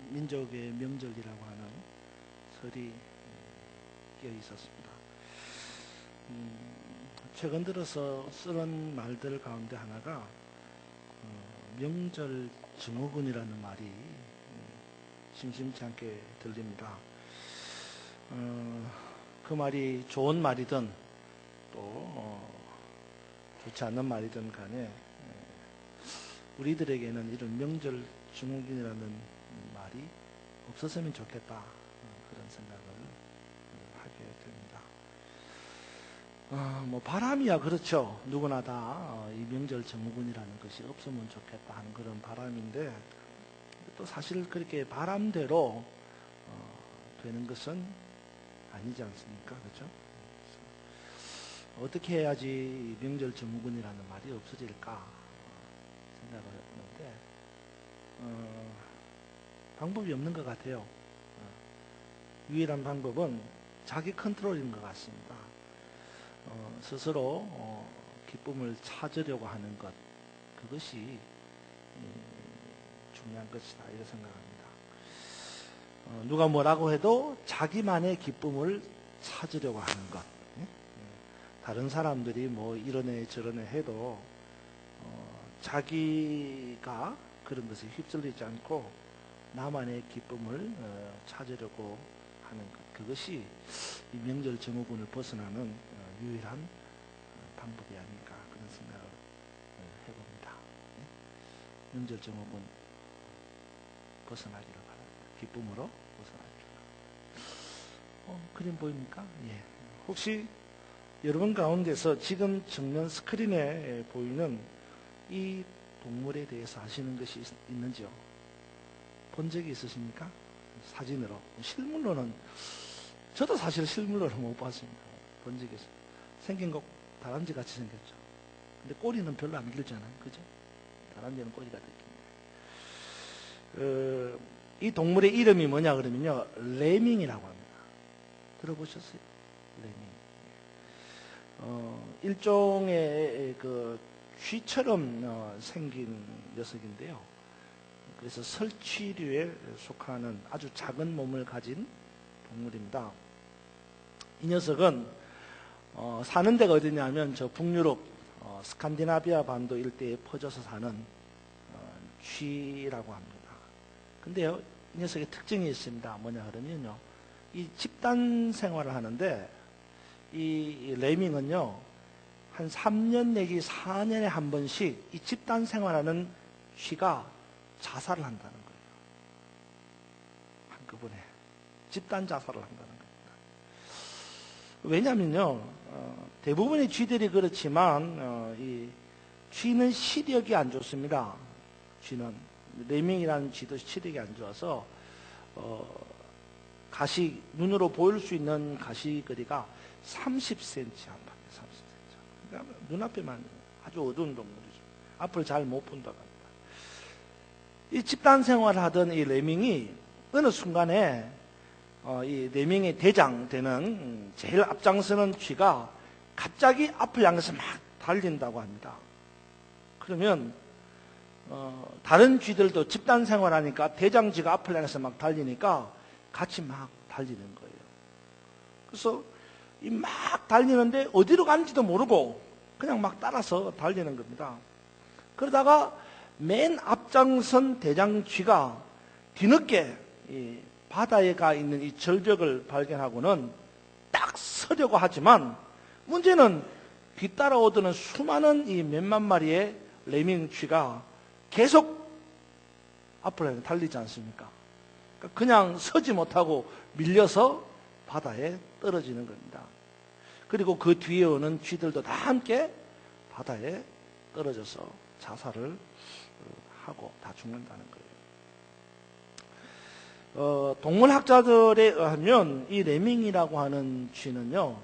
민족의 명절이라고 하는 설이 끼어 있었습니다. 최근 들어서 쓰는 말들 가운데 하나가 명절 증후군이라는 말이 심심치 않게 들립니다. 그 말이 좋은 말이든 또 좋지 않는 말이든 간에 우리들에게는 이런 명절 증후군이라는 말이 없었으면 좋겠다, 그런 생각을 하게 됩니다. 뭐 바람이야 그렇죠. 누구나 다 이 명절 증후군이라는 것이 없으면 좋겠다 하는 그런 바람인데, 또 사실 그렇게 바람대로 되는 것은 아니지 않습니까? 그렇죠? 어떻게 해야지 명절 증후군이라는 말이 없어질까 생각을 했는데 방법이 없는 것 같아요. 유일한 방법은 자기 컨트롤인 것 같습니다. 스스로 기쁨을 찾으려고 하는 것, 그것이 중요한 것이다, 이렇게 생각합니다. 누가 뭐라고 해도 자기만의 기쁨을 찾으려고 하는 것. 다른 사람들이 뭐 이러네 저러네 해도 자기가 그런 것에 휩쓸리지 않고 나만의 기쁨을 찾으려고 하는 것, 그것이 이 명절 증후군을 벗어나는 유일한 방법이 아닌가, 그런 생각을 해봅니다. 명절 증후군 벗어나기를 바랍니다. 기쁨으로 벗어나기를 바랍니다. 그림 보입니까? 예. 혹시 여러분 가운데서 지금 정면 스크린에 보이는 이 동물에 대해서 아시는 것이 있는지요? 본 적이 있으십니까? 사진으로. 실물로는, 저도 사실 실물로는 못 봤습니다. 본 적이 있어요. 생긴 거 다람쥐 같이 생겼죠. 근데 꼬리는 별로 안 길잖아요. 그죠? 다람쥐는 꼬리가 더 깁니다. 이 동물의 이름이 뭐냐 그러면요, 레밍이라고 합니다. 들어보셨어요? 레밍. 일종의 그 쥐처럼 생긴 녀석인데요. 그래서 설치류에 속하는 아주 작은 몸을 가진 동물입니다. 이 녀석은 사는 데가 어디냐면 저 북유럽 스칸디나비아 반도 일대에 퍼져서 사는 쥐라고 합니다. 근데요, 이 녀석의 특징이 있습니다. 뭐냐 그러면요, 이 집단 생활을 하는데 이 레밍은요, 한 3년 내지 4년에 한 번씩 이 집단 생활하는 쥐가 자살을 한다는 거예요. 한꺼번에 집단 자살을 한다는 겁니다. 왜냐면요, 대부분의 쥐들이 그렇지만 이 쥐는 시력이 안 좋습니다. 쥐는 레밍이라는 쥐도 시력이 안 좋아서 가시, 눈으로 보일 수 있는 가시거리가 30cm 안팎에 30cm. 그러니까 눈앞에만 아주 어두운 동물이죠. 앞을 잘 못 본다고 합니다. 이 집단 생활을 하던 이 레밍이 어느 순간에 이 레밍의 대장 되는 제일 앞장서는 쥐가 갑자기 앞을 향해서 막 달린다고 합니다. 그러면 다른 쥐들도 집단 생활하니까 대장쥐가 앞을 향해서 막 달리니까 같이 막 달리는 거예요. 그래서 이 막 달리는데 어디로 가는지도 모르고 그냥 막 따라서 달리는 겁니다. 그러다가 맨 앞장선 대장쥐가 뒤늦게 이 바다에 가 있는 이 절벽을 발견하고는 딱 서려고 하지만, 문제는 뒤따라오던 수많은 이 몇만 마리의 레밍쥐가 계속 앞으로 달리지 않습니까? 그냥 서지 못하고 밀려서 바다에 떨어지는 겁니다. 그리고 그 뒤에 오는 쥐들도 다 함께 바다에 떨어져서 자살을 하고 다 죽는다는 거예요. 동물학자들에 의하면 이 레밍이라고 하는 쥐는요,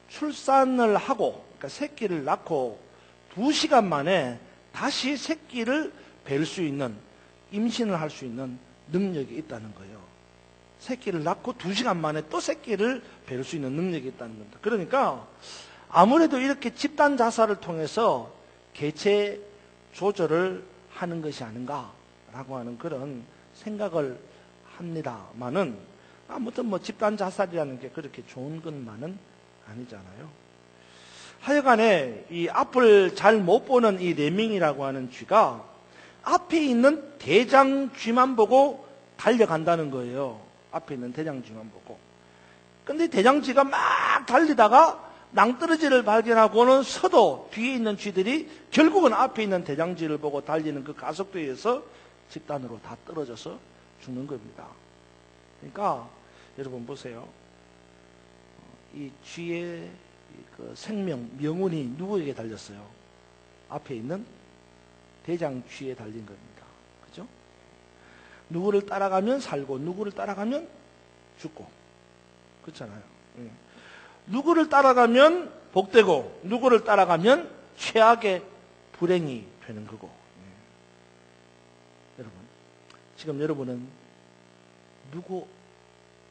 출산을 하고, 그러니까 새끼를 낳고 2시간 만에 다시 새끼를 뵐 수 있는, 임신을 할 수 있는 능력이 있다는 거예요. 새끼를 낳고 2시간 만에 또 새끼를 뵐 수 있는 능력이 있다는 겁니다. 그러니까 아무래도 이렇게 집단 자살을 통해서 개체 조절을 하는 것이 아닌가라고 하는 그런 생각을 합니다만은 아무튼 집단 자살이라는 게 그렇게 좋은 것만은 아니잖아요. 하여간에 이 앞을 잘 못 보는 이 레밍이라고 하는 쥐가 앞에 있는 대장쥐만 보고 달려간다는 거예요. 앞에 있는 대장쥐만 보고. 근데 대장쥐가 막 달리다가 낭떠러지를 발견하고는 서도 뒤에 있는 쥐들이 결국은 앞에 있는 대장쥐를 보고 달리는 그 가속도에서 집단으로 다 떨어져서 죽는 겁니다. 그러니까 여러분 보세요. 이 쥐의 그 생명, 명운이 누구에게 달렸어요? 앞에 있는 대장쥐에 달린 겁니다. 그죠? 누구를 따라가면 살고 누구를 따라가면 죽고 그렇잖아요. 누구를 따라가면 복되고 누구를 따라가면 최악의 불행이 되는 거고. 여러분, 지금 여러분은 누구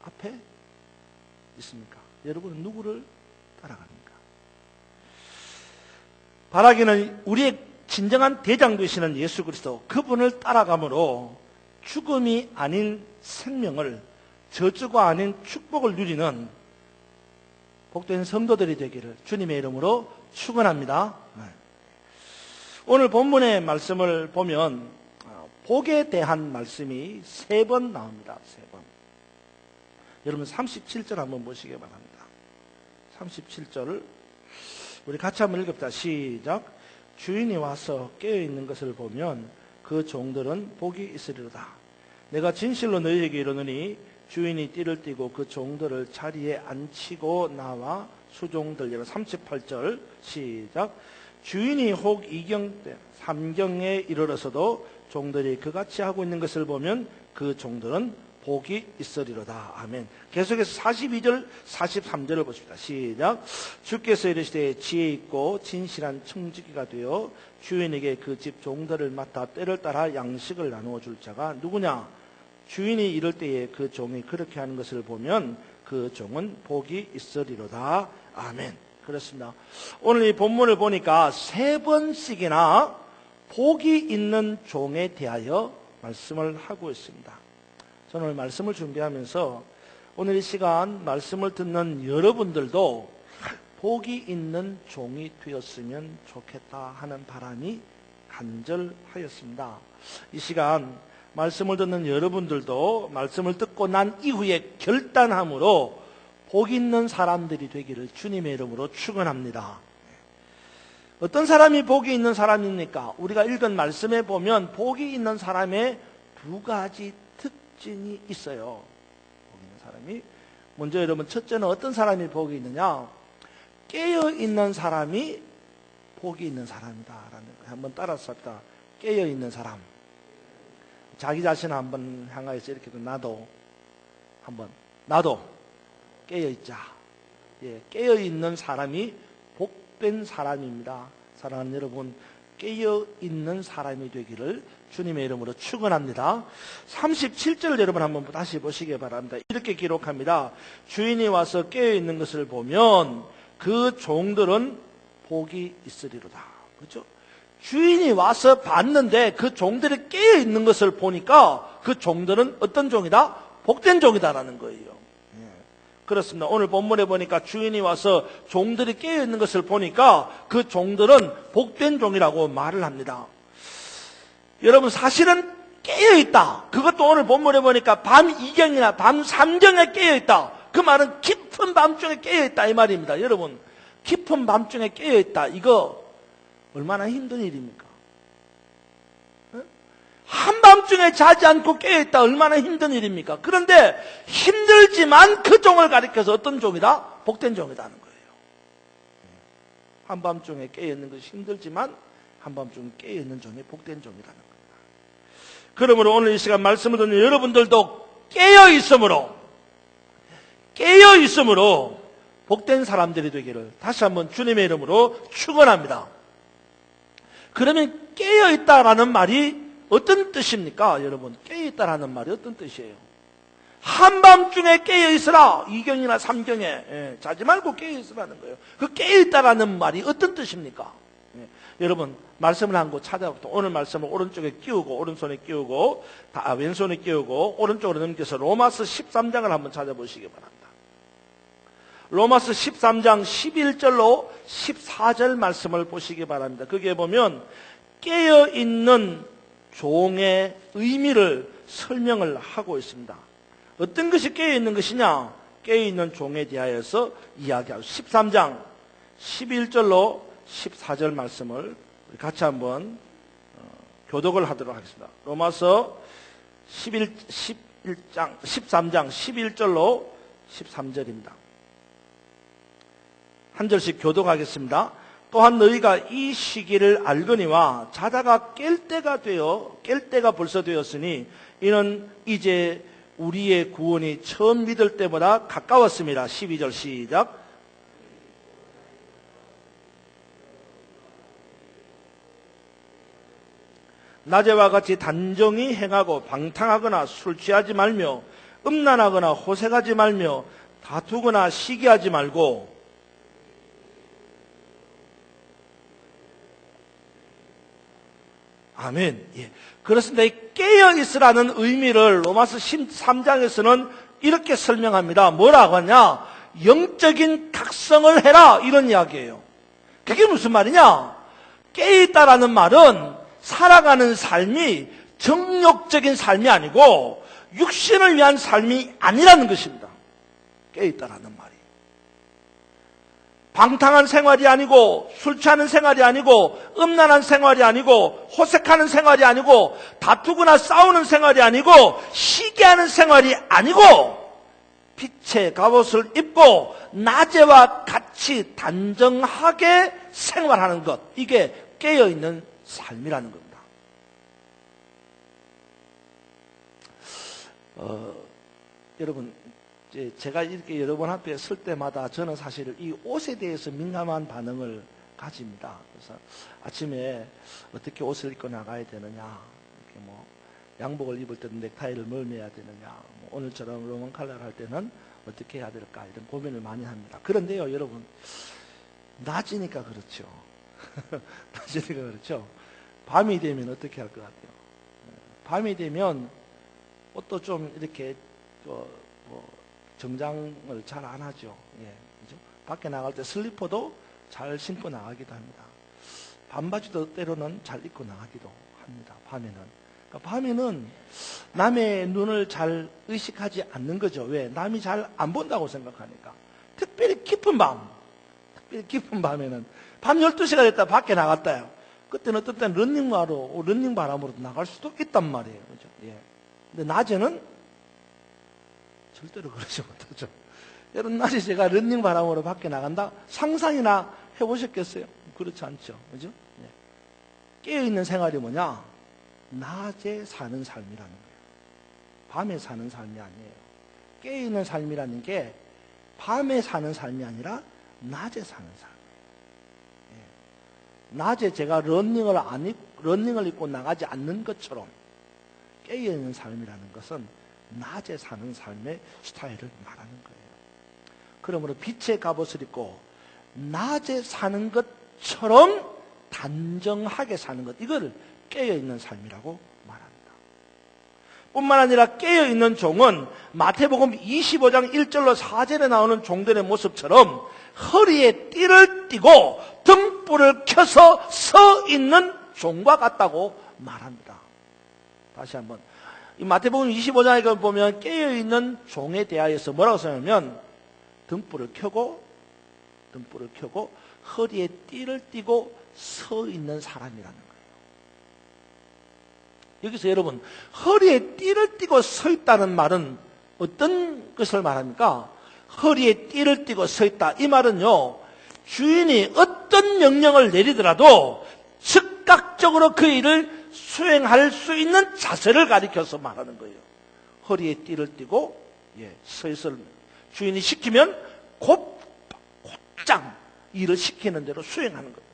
앞에 있습니까? 여러분은 누구를 따라갑니까? 바라기는 우리의 진정한 대장 되시는 예수 그리스도, 그분을 따라감으로 죽음이 아닌 생명을, 저주가 아닌 축복을 누리는 복된 성도들이 되기를 주님의 이름으로 축원합니다. 오늘 본문의 말씀을 보면 복에 대한 말씀이 3번 나옵니다. 3번. 여러분 37절 한번 보시기 바랍니다. 37절을 우리 같이 한번 읽읍시다. 시작. 주인이 와서 깨어있는 것을 보면 그 종들은 복이 있으리로다. 내가 진실로 너희에게 이르노니 주인이 띠를 띠고 그 종들을 자리에 앉히고 나와 수종들리라. 38절 시작. 주인이 혹 2경 때 3경에 이르러서도 종들이 그같이 하고 있는 것을 보면 그 종들은 복이 있으리로다. 아멘. 계속해서 42절 43절을 보십니다. 시작. 주께서 이르시되 지혜 있고 진실한 청지기가 되어 주인에게 그 집 종들을 맡아 때를 따라 양식을 나누어 줄 자가 누구냐? 주인이 이럴 때에 그 종이 그렇게 하는 것을 보면 그 종은 복이 있으리로다. 아멘. 그렇습니다. 오늘 이 본문을 보니까 3번씩이나 복이 있는 종에 대하여 말씀을 하고 있습니다. 저는 오늘 말씀을 준비하면서 오늘 이 시간 말씀을 듣는 여러분들도 복이 있는 종이 되었으면 좋겠다 하는 바람이 간절하였습니다. 이 시간 말씀을 듣는 여러분들도 말씀을 듣고 난 이후에 결단함으로 복 있는 사람들이 되기를 주님의 이름으로 축원합니다. 어떤 사람이 복이 있는 사람입니까? 우리가 읽은 말씀에 보면 복이 있는 사람의 2가지 특징이 있어요. 복 있는 사람이. 먼저 여러분, 첫째는 어떤 사람이 복이 있느냐? 깨어있는 사람이 복이 있는 사람이다라는 거예요. 한번 따라서 합시다. 깨어있는 사람. 자기 자신을 한번 향하여서 이렇게 나도 깨어있자. 예, 깨어있는 사람이 복된 사람입니다. 사랑하는 여러분, 깨어있는 사람이 되기를 주님의 이름으로 축원합니다. 37절 여러분 한번 다시 보시기 바랍니다. 이렇게 기록합니다. 주인이 와서 깨어있는 것을 보면 그 종들은 복이 있으리로다. 그렇죠? 주인이 와서 봤는데 그 종들이 깨어있는 것을 보니까 그 종들은 어떤 종이다? 복된 종이다라는 거예요. 그렇습니다. 오늘 본문에 보니까 주인이 와서 종들이 깨어있는 것을 보니까 그 종들은 복된 종이라고 말을 합니다. 여러분, 사실은 깨어있다. 그것도 오늘 본문에 보니까 밤 2경이나 밤 3경에 깨어있다. 그 말은 깊은 밤중에 깨어있다 이 말입니다. 여러분, 깊은 밤중에 깨어있다. 이거 얼마나 힘든 일입니까? 한밤중에 자지 않고 깨어있다. 얼마나 힘든 일입니까? 그런데 힘들지만 그 종을 가리켜서 어떤 종이다? 복된 종이라는 거예요. 한밤중에 깨어있는 것이 힘들지만 한밤중에 깨어있는 종이 복된 종이라는 겁니다. 그러므로 오늘 이 시간 말씀을 듣는 여러분들도 깨어있음으로 복된 사람들이 되기를 다시 한번 주님의 이름으로 축원합니다. 그러면 깨어있다라는 말이 어떤 뜻입니까? 여러분, 깨어있다라는 말이 어떤 뜻이에요? 한밤중에 깨어있으라. 2경이나 3경에 자지 말고 깨어있으라는 거예요. 그 깨어있다라는 말이 어떤 뜻입니까? 여러분, 말씀을 한 곳 찾아부터 오늘 말씀을 오른쪽에 끼우고 오른손에 끼우고 왼손에 끼우고 오른쪽으로 넘겨서 로마서 13장을 한번 찾아보시기 바랍니다. 로마서 13장 11절로 14절 말씀을 보시기 바랍니다. 거기에 보면 깨어있는 종의 의미를 설명을 하고 있습니다. 어떤 것이 깨어있는 것이냐? 깨어있는 종에 대하여서 이야기하고 13장 11절로 14절 말씀을 같이 한번 교독을 하도록 하겠습니다. 로마서 13장 11절로 13절입니다. 한 절씩 교독하겠습니다. 또한 너희가 이 시기를 알거니와 자다가 깰 때가 벌써 되었으니 이는 이제 우리의 구원이 처음 믿을 때보다 가까웠습니다. 12절 시작. 낮에와 같이 단정히 행하고 방탕하거나 술 취하지 말며 음란하거나 호색하지 말며 다투거나 시기하지 말고 아멘. 예. 그렇습니다. 이 깨어있으라는 의미를 로마서 13장에서는 이렇게 설명합니다. 뭐라고 하냐? 영적인 각성을 해라. 이런 이야기예요. 그게 무슨 말이냐? 깨어있다라는 말은 살아가는 삶이 정욕적인 삶이 아니고 육신을 위한 삶이 아니라는 것입니다. 깨어있다라는 말이. 방탕한 생활이 아니고 술 취하는 생활이 아니고 음란한 생활이 아니고 호색하는 생활이 아니고 다투거나 싸우는 생활이 아니고 시기하는 생활이 아니고 빛의 갑옷을 입고 낮에와 같이 단정하게 생활하는 것, 이게 깨어있는 삶이라는 겁니다. 여러분, 제가 이렇게 여러분 앞에 설 때마다 저는 사실 이 옷에 대해서 민감한 반응을 가집니다. 그래서 아침에 어떻게 옷을 입고 나가야 되느냐, 이렇게 뭐 양복을 입을 때는 넥타이를 뭘 매야 되느냐, 뭐 오늘처럼 로만 칼라를 할 때는 어떻게 해야 될까, 이런 고민을 많이 합니다. 그런데요, 여러분, 낮이니까 그렇죠. 낮이니까 그렇죠. 밤이 되면 어떻게 할 것 같아요? 밤이 되면 옷도 좀 이렇게 정장을 잘 안 하죠. 예, 그죠? 밖에 나갈 때 슬리퍼도 잘 신고 나가기도 합니다. 반바지도 때로는 잘 입고 나가기도 합니다. 밤에는. 그러니까 밤에는 남의 눈을 잘 의식하지 않는 거죠. 왜? 남이 잘 안 본다고 생각하니까. 특별히 깊은 밤에는 밤 12시가 됐다 밖에 나갔다요. 그때는 어떤 때는 런닝 바람으로 나갈 수도 있단 말이에요. 그죠? 예. 근데 낮에는 절대로 그러지 못하죠. 여러분, 낮에 제가 런닝 바람으로 밖에 나간다? 상상이나 해보셨겠어요? 그렇지 않죠. 그죠? 네. 깨어있는 생활이 뭐냐? 낮에 사는 삶이라는 거예요. 밤에 사는 삶이 아니에요. 깨어있는 삶이라는 게 밤에 사는 삶이 아니라 낮에 사는 삶이에요. 네. 낮에 제가 런닝을 입고 나가지 않는 것처럼 깨어있는 삶이라는 것은 낮에 사는 삶의 스타일을 말하는 거예요. 그러므로 빛의 갑옷을 입고 낮에 사는 것처럼 단정하게 사는 것, 이걸 깨어있는 삶이라고 말합니다. 뿐만 아니라 깨어있는 종은 마태복음 25장 1절로 4절에 나오는 종들의 모습처럼 허리에 띠를 띠고 등불을 켜서 서 있는 종과 같다고 말합니다. 다시 한번, 이 마태복음 25장에 보면 깨어있는 종에 대하여서 뭐라고 써냐면 등불을 켜고 허리에 띠를 띠고 서 있는 사람이라는 거예요. 여기서 여러분, 허리에 띠를 띠고 서 있다는 말은 어떤 것을 말합니까? 허리에 띠를 띠고 서 있다, 이 말은요, 주인이 어떤 명령을 내리더라도 즉각적으로 그 일을 수행할 수 있는 자세를 가리켜서 말하는 거예요. 허리에 띠를 띠고 서 있을, 주인이 시키면 곧장 일을 시키는 대로 수행하는 겁니다.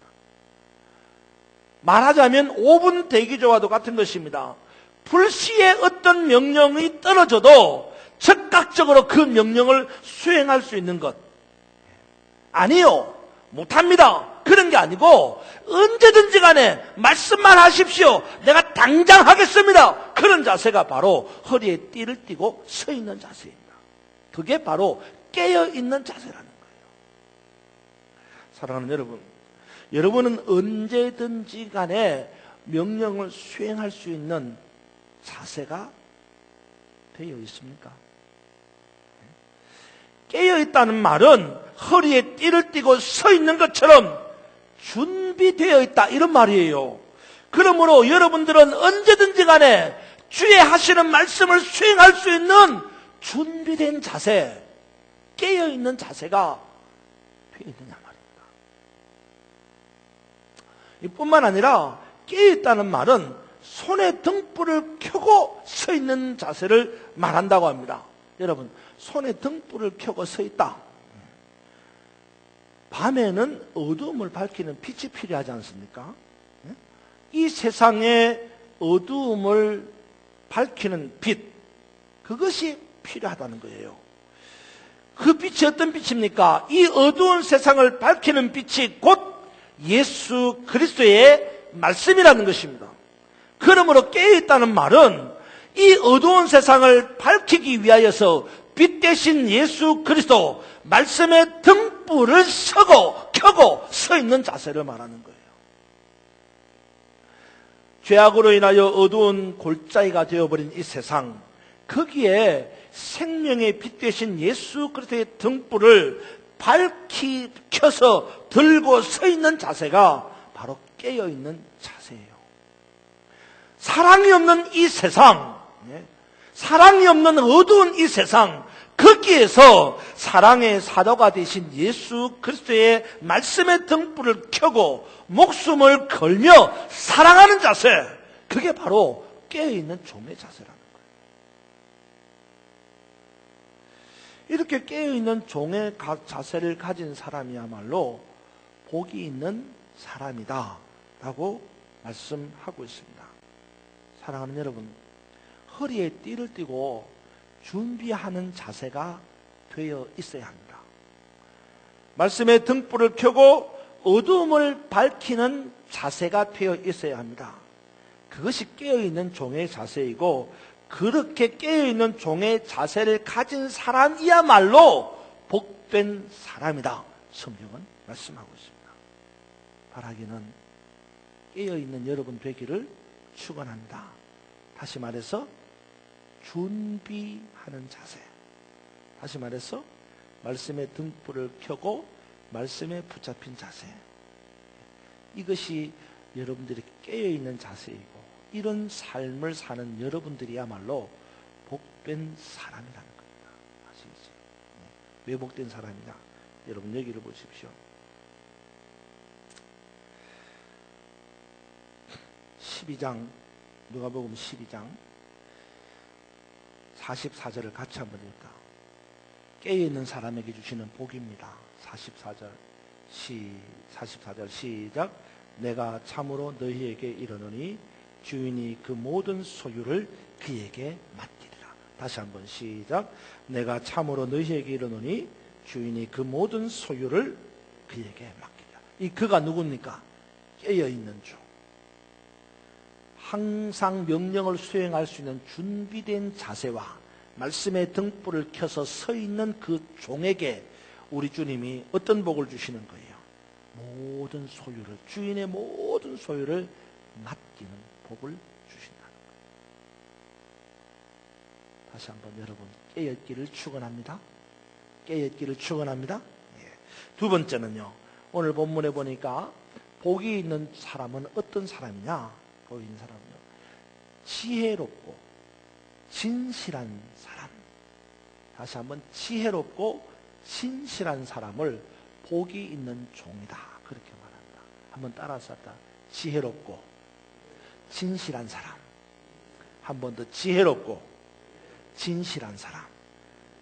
말하자면 5분 대기조와도 같은 것입니다. 불시에 어떤 명령이 떨어져도 즉각적으로 그 명령을 수행할 수 있는 것. 아니요, 못합니다. 그런 게 아니고 언제든지 간에 말씀만 하십시오. 내가 당장 하겠습니다. 그런 자세가 바로 허리에 띠를 띠고 서 있는 자세입니다. 그게 바로 깨어있는 자세라는 거예요. 사랑하는 여러분, 여러분은 언제든지 간에 명령을 수행할 수 있는 자세가 되어 있습니까? 깨어있다는 말은 허리에 띠를 띠고 서 있는 것처럼 준비되어 있다, 이런 말이에요. 그러므로 여러분들은 언제든지 간에 주의 하시는 말씀을 수행할 수 있는 준비된 자세, 깨어있는 자세가 되어 있느냐 말입니다. 이뿐만 아니라 깨어있다는 말은 손에 등불을 켜고 서 있는 자세를 말한다고 합니다. 여러분, 손에 등불을 켜고 서 있다. 밤에는 어두움을 밝히는 빛이 필요하지 않습니까? 이 세상의 어두움을 밝히는 빛, 그것이 필요하다는 거예요. 그 빛이 어떤 빛입니까? 이 어두운 세상을 밝히는 빛이 곧 예수 그리스도의 말씀이라는 것입니다. 그러므로 깨어있다는 말은 이 어두운 세상을 밝히기 위하여서 빛 대신 예수 그리스도 말씀의 등불을 켜고 서 있는 자세를 말하는 거예요. 죄악으로 인하여 어두운 골짜기가 되어버린 이 세상, 거기에 생명의 빛 대신 예수 그리스도의 등불을 켜서 들고 서 있는 자세가 바로 깨어있는 자세예요. 사랑이 없는 이 세상, 사랑이 없는 어두운 이 세상, 거기에서 사랑의 사도가 되신 예수 그리스도의 말씀의 등불을 켜고 목숨을 걸며 사랑하는 자세, 그게 바로 깨어있는 종의 자세라는 거예요. 이렇게 깨어있는 종의 자세를 가진 사람이야말로 복이 있는 사람이다 라고 말씀하고 있습니다. 사랑하는 여러분, 허리에 띠를 띠고 준비하는 자세가 되어 있어야 합니다. 말씀의 등불을 켜고 어두움을 밝히는 자세가 되어 있어야 합니다. 그것이 깨어있는 종의 자세이고, 그렇게 깨어있는 종의 자세를 가진 사람이야말로 복된 사람이다, 성경은 말씀하고 있습니다. 바라기는 깨어있는 여러분 되기를 축원합니다. 다시 말해서 준비하는 자세, 다시 말해서 말씀의 등불을 켜고 말씀에 붙잡힌 자세, 이것이 여러분들이 깨어있는 자세이고, 이런 삶을 사는 여러분들이야말로 복된 사람이라는 겁니다. 아시겠죠? 왜 복된 사람이냐? 여러분 여기를 보십시오. 12장, 누가복음 12장 44절을 같이 한번 읽을까? 깨어있는 사람에게 주시는 복입니다. 44절 시작. 내가 참으로 너희에게 이르노니 주인이 그 모든 소유를 그에게 맡기리라. 다시 한번 시작. 내가 참으로 너희에게 이르노니 주인이 그 모든 소유를 그에게 맡기리라. 이 그가 누굽니까? 깨어있는 주, 항상 명령을 수행할 수 있는 준비된 자세와 말씀의 등불을 켜서 서 있는 그 종에게 우리 주님이 어떤 복을 주시는 거예요? 모든 소유를, 주인의 모든 소유를 맡기는 복을 주신다는 거예요. 다시 한번 여러분, 깨어있기를 축원합니다. 깨어있기를 축원합니다. 두 번째는요, 오늘 본문에 보니까 복이 있는 사람은 어떤 사람이냐? 복이 있는 사람은요, 지혜롭고 진실한 사람. 다시 한번, 지혜롭고 진실한 사람을 복이 있는 종이다, 그렇게 말합니다. 한번 따라서 합니다. 지혜롭고 진실한 사람. 한 번 더, 지혜롭고 진실한 사람.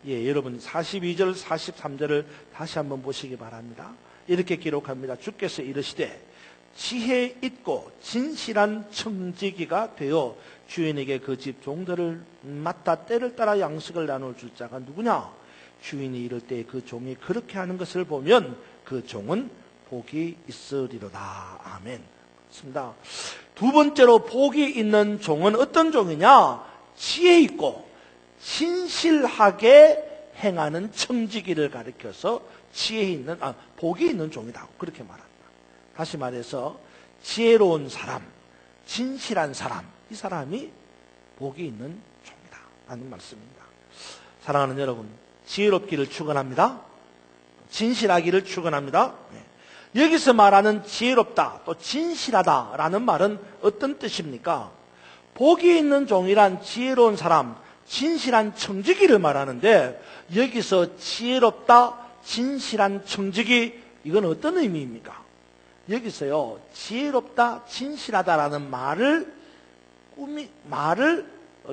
여러분 42절 43절을 다시 한번 보시기 바랍니다. 이렇게 기록합니다. 주께서 이르시되 지혜 있고 진실한 청지기가 되어 주인에게 그 집 종들을 맡아 때를 따라 양식을 나눌 줄 자가 누구냐? 주인이 이럴 때 그 종이 그렇게 하는 것을 보면 그 종은 복이 있으리로다. 아멘. 그렇습니다. 두 번째로 복이 있는 종은 어떤 종이냐? 지혜 있고 신실하게 행하는 청지기를 가리켜서 복이 있는 종이다. 그렇게 말합니다. 다시 말해서 지혜로운 사람, 진실한 사람, 이 사람이 복이 있는 종이다 라는 말씀입니다. 사랑하는 여러분, 지혜롭기를 축원합니다. 진실하기를 축원합니다. 여기서 말하는 지혜롭다, 또 진실하다라는 말은 어떤 뜻입니까? 복이 있는 종이란 지혜로운 사람, 진실한 청지기를 말하는데, 여기서 지혜롭다, 진실한 청지기, 이건 어떤 의미입니까? 여기서요, 지혜롭다, 진실하다라는 말을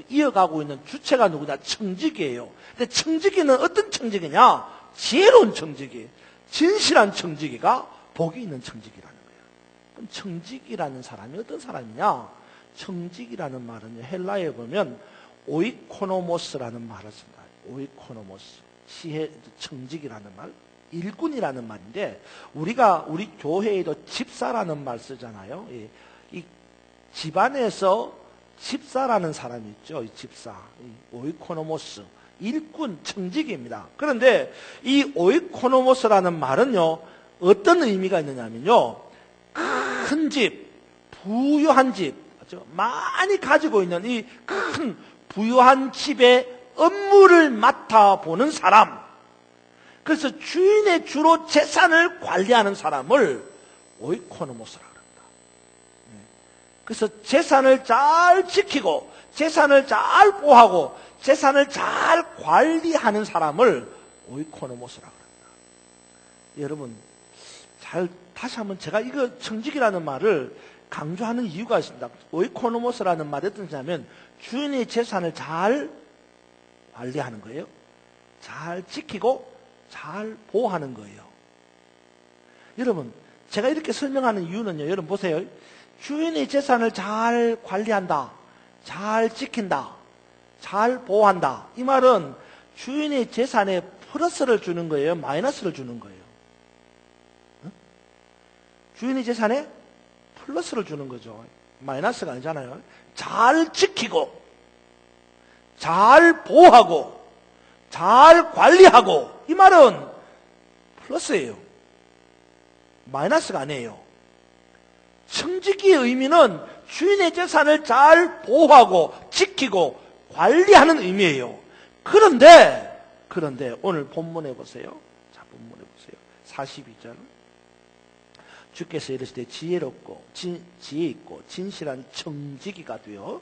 이어가고 있는 주체가 누구냐? 청지기예요. 근데 청지기는 어떤 청지기냐? 지혜로운 청지기, 진실한 청지기가 복이 있는 청지기라는 거예요. 그럼 청지기라는 사람이 어떤 사람이냐? 청지기라는 말은 헬라어에 보면 오이코노모스라는 말을 씁니다. 오이코노모스, 청지기라는 말, 일꾼이라는 말인데, 우리 교회에도 집사라는 말 쓰잖아요. 이 집안에서 집사라는 사람이 있죠. 이 집사, 오이코노모스, 일꾼, 청지기입니다. 그런데 이 오이코노모스라는 말은요, 어떤 의미가 있느냐면요, 큰 집, 부유한 집, 많이 가지고 있는 이 큰 부유한 집의 업무를 맡아보는 사람, 그래서 주인의 주로 재산을 관리하는 사람을 오이코노모스라고 합니다. 그래서 재산을 잘 지키고 재산을 잘 보호하고 재산을 잘 관리하는 사람을 오이코노모스라고 합니다. 여러분, 다시 한번 제가 이거 청지기라는 말을 강조하는 이유가 있습니다. 오이코노모스라는 말이 어떤 뜻이냐면 주인의 재산을 잘 관리하는 거예요. 잘 지키고 잘 보호하는 거예요. 여러분, 제가 이렇게 설명하는 이유는요, 여러분 보세요. 주인의 재산을 잘 관리한다, 잘 지킨다, 잘 보호한다. 이 말은 주인의 재산에 플러스를 주는 거예요, 마이너스를 주는 거예요? 주인의 재산에 플러스를 주는 거죠. 마이너스가 아니잖아요. 잘 지키고, 잘 보호하고, 잘 관리하고, 이 말은 플러스예요. 마이너스가 아니에요. 청지기의 의미는 주인의 재산을 잘 보호하고, 지키고, 관리하는 의미예요. 그런데 오늘 본문에 보세요. 자, 본문에 보세요. 42절. 주께서 이르시되 지혜롭고 지혜 있고 진실한 청지기가 되어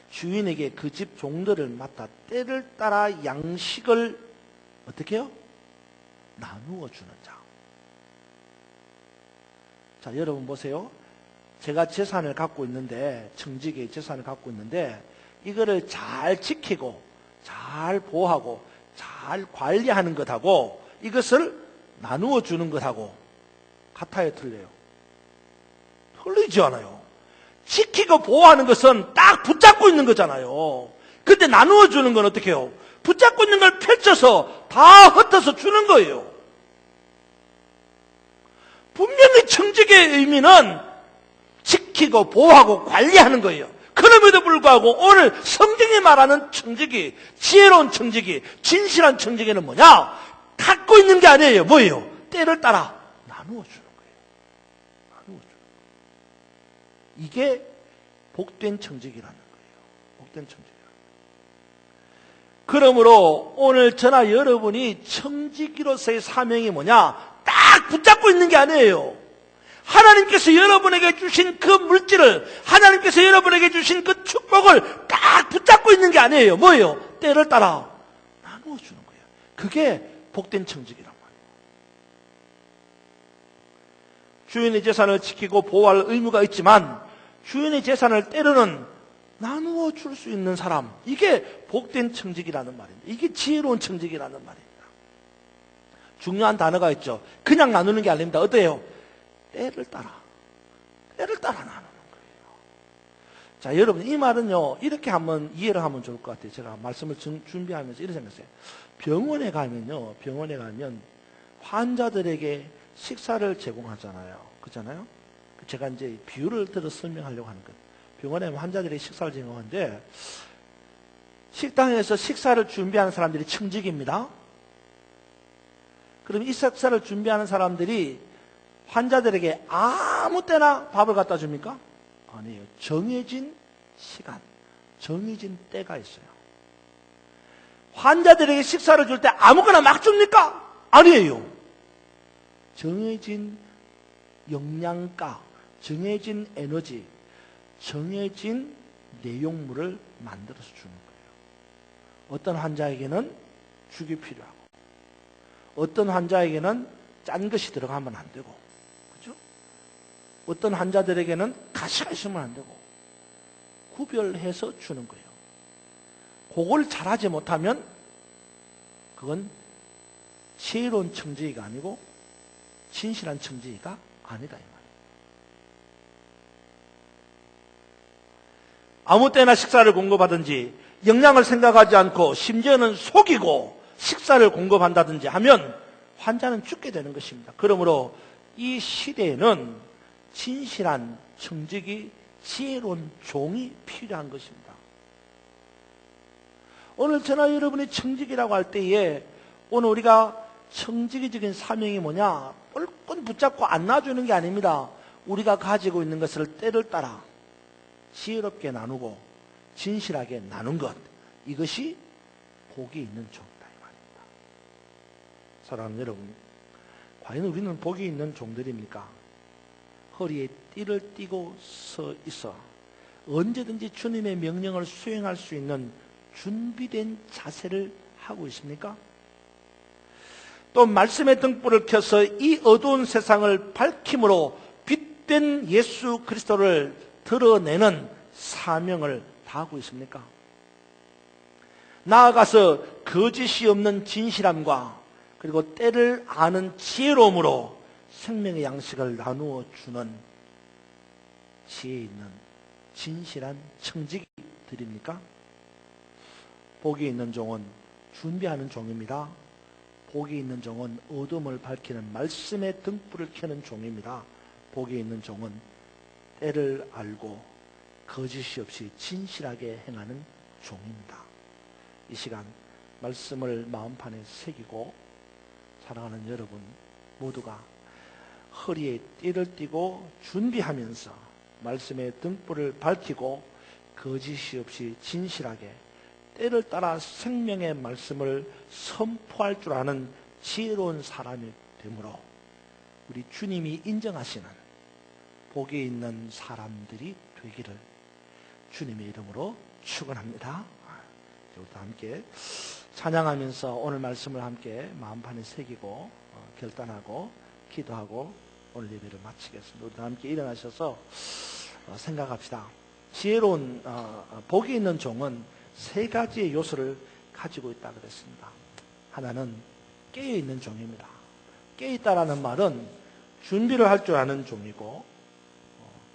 주인에게 그 집 종들을 맡아 때를 따라 양식을 어떻게 해요? 나누어 주는 자. 자, 여러분 보세요. 제가 재산을 갖고 있는데, 청지기의 재산을 갖고 있는데, 이거를 잘 지키고 잘 보호하고 잘 관리하는 것하고 이것을 나누어 주는 것하고 같아요, 틀려요? 틀리지 않아요. 지키고 보호하는 것은 딱 붙잡고 있는 거잖아요. 근데 나누어 주는 건 어떻게 해요? 붙잡고 있는 걸 펼쳐서 다 흩어서 주는 거예요. 분명히 청지기의 의미는 지키고 보호하고 관리하는 거예요. 그럼에도 불구하고 오늘 성경이 말하는 청지기, 지혜로운 청지기, 진실한 청지기는 뭐냐? 갖고 있는 게 아니에요. 뭐예요? 때를 따라 나누어 주는 거예요. 나누어 주는 거예요. 이게 복된 청지기라는 거예요. 복된 청지기라는 거예요. 그러므로 오늘 저나 여러분이 청지기로서의 사명이 뭐냐? 딱 붙잡고 있는 게 아니에요. 하나님께서 여러분에게 주신 그 물질을, 하나님께서 여러분에게 주신 그 축복을 딱 붙잡고 있는 게 아니에요. 뭐예요? 때를 따라 나누어 주는 거예요. 그게 복된 청지기란 말이에요. 주인의 재산을 지키고 보호할 의무가 있지만 주인의 재산을 때로는 나누어 줄 수 있는 사람, 이게 복된 청지기라는 말입니다. 이게 지혜로운 청지기라는 말입니다. 중요한 단어가 있죠. 그냥 나누는 게 아닙니다. 어때요? 때를 따라 나누는 거예요. 자, 여러분, 이 말은요, 이렇게 한번 이해를 하면 좋을 것 같아요. 제가 말씀을 준비하면서 이렇게 생각했어요. 병원에 가면 환자들에게 식사를 제공하잖아요. 그렇잖아요? 제가 이제 비유를 들어 설명하려고 하는 거예요. 병원에 환자들이 식사를 제공하는데 식당에서 식사를 준비하는 사람들이 청직입니다. 그럼 이 식사를 준비하는 사람들이 환자들에게 아무 때나 밥을 갖다 줍니까? 아니에요. 정해진 시간, 정해진 때가 있어요. 환자들에게 식사를 줄 때 아무거나 막 줍니까? 아니에요. 정해진 영양가, 정해진 에너지, 정해진 내용물을 만들어서 주는 거예요. 어떤 환자에게는 죽이 필요하고, 어떤 환자에게는 짠 것이 들어가면 안 되고, 그죠? 어떤 환자들에게는 가시가 있으면 안 되고, 구별해서 주는 거예요. 그걸 잘하지 못하면 그건 지혜로운 청지기가 아니고 진실한 청지기가 아니다 이 말이에요. 아무 때나 식사를 공급하든지 영양을 생각하지 않고 심지어는 속이고 식사를 공급한다든지 하면 환자는 죽게 되는 것입니다. 그러므로 이 시대에는 진실한 청지기, 지혜로운 종이 필요한 것입니다. 오늘 저나 여러분이 청지기라고 할 때에 오늘 우리가 청지기적인 사명이 뭐냐? 꼴끔 붙잡고 안 놔주는 게 아닙니다. 우리가 가지고 있는 것을 때를 따라 지혜롭게 나누고 진실하게 나눈 것, 이것이 복이 있는 종이다 이 말입니다. 사랑하는 여러분, 과연 우리는 복이 있는 종들입니까? 허리에 띠를 띠고 서 있어 언제든지 주님의 명령을 수행할 수 있는 준비된 자세를 하고 있습니까? 또 말씀의 등불을 켜서 이 어두운 세상을 밝힘으로 빛된 예수 그리스도를 드러내는 사명을 다하고 있습니까? 나아가서 거짓이 없는 진실함과 그리고 때를 아는 지혜로움으로 생명의 양식을 나누어 주는 지혜 있는 진실한 청지기들입니까? 복이 있는 종은 준비하는 종입니다. 복이 있는 종은 어둠을 밝히는 말씀의 등불을 켜는 종입니다. 복이 있는 종은 때를 알고 거짓이 없이 진실하게 행하는 종입니다. 이 시간 말씀을 마음판에 새기고 사랑하는 여러분 모두가 허리에 띠를 띠고 준비하면서 말씀의 등불을 밝히고 거짓이 없이 진실하게 때를 따라 생명의 말씀을 선포할 줄 아는 지혜로운 사람이 되므로 우리 주님이 인정하시는 복이 있는 사람들이 되기를 주님의 이름으로 축원합니다. 우리도 함께 찬양하면서 오늘 말씀을 함께 마음판에 새기고 결단하고 기도하고 오늘 예배를 마치겠습니다. 우리도 함께 일어나셔서 생각합시다. 지혜로운 복이 있는 종은 세 가지의 요소를 가지고 있다고 그랬습니다. 하나는 깨어있는 종입니다. 깨어있다라는 말은 준비를 할 줄 아는 종이고,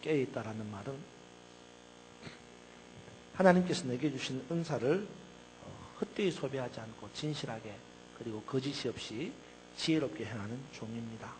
깨어있다라는 말은 하나님께서 내게 주신 은사를 헛되이 소비하지 않고 진실하게 그리고 거짓이 없이 지혜롭게 행하는 종입니다.